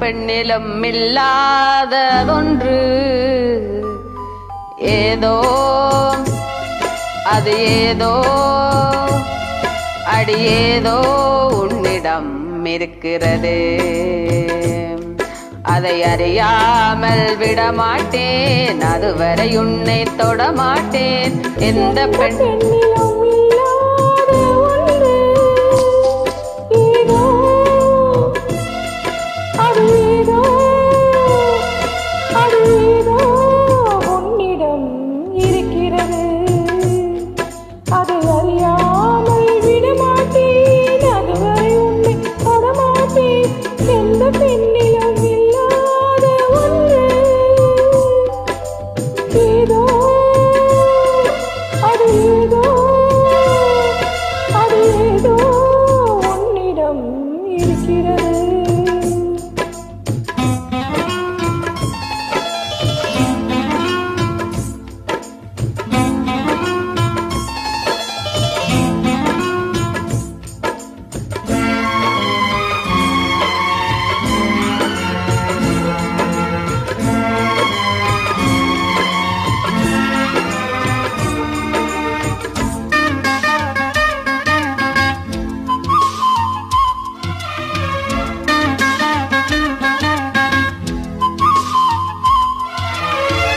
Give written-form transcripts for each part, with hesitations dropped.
பெண்ணிலும் இல்லாததொன்று ஏதோ அது ஏதோ அடி ஏதோ உன்னிடம் இருக்கிறது. அதை அறியாமல் விடமாட்டேன், அதுவரை உன்னை தொடமாட்டேன். எந்த பெண்ணிலும்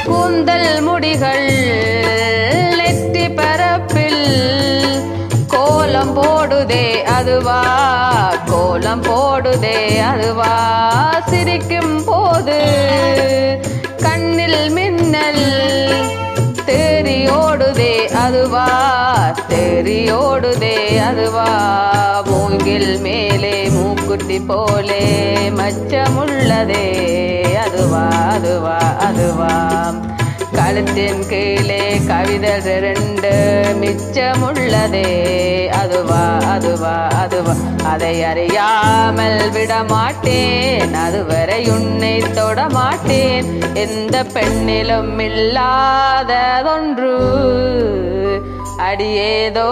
கூந்தல் முடிகள் நெற்றி பரப்பில் கோலம் போடுதே அதுவா, கோலம் போடுதே அதுவா. சிரிக்கும் போது கண்ணில் மின்னல் தேறியோடுதே அதுவா, தேறியோடுதே அதுவா. மூங்கில் மேலே மூக்குத்தி போலே மச்சமுள்ளதே அதுவா, அதுவா, அதுவா. கழுத்தின் கீழே கவிதல் 2 மிச்சமுள்ளதே அதுவா, அதுவா, அதுவா. அதை அறியாமல் விடமாட்டேன், அதுவரை உன்னை தொடமாட்டேன். எந்த பெண்ணிலும் இல்லாததொன்று அடியேதோ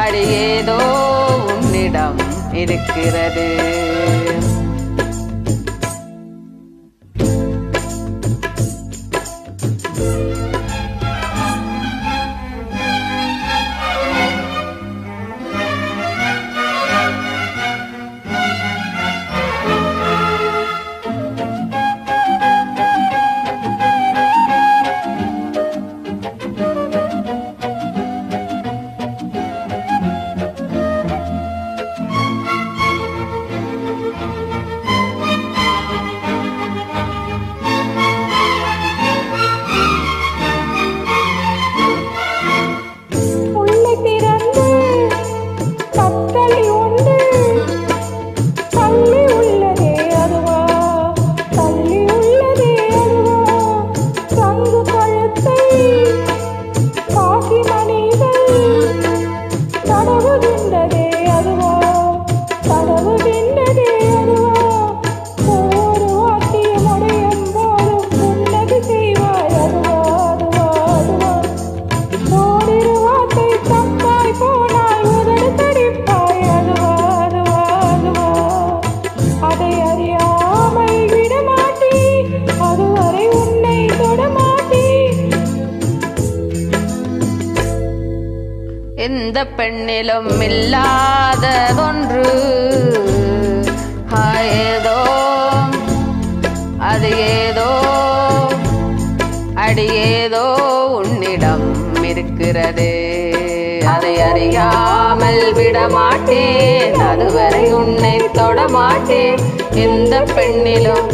அடியேதோ உன்னிடம் இருக்கிறது. எந்த பெண்ணிலும் இல்லாததொன்று ஏதோ அது ஏதோ அடி ஏதோ உன்னிடம் இருக்கிறது. அதை அறியாமல் விடமாட்டேன், அதுவரை உன்னை தொடமாட்டேன். எந்த பெண்ணிலும்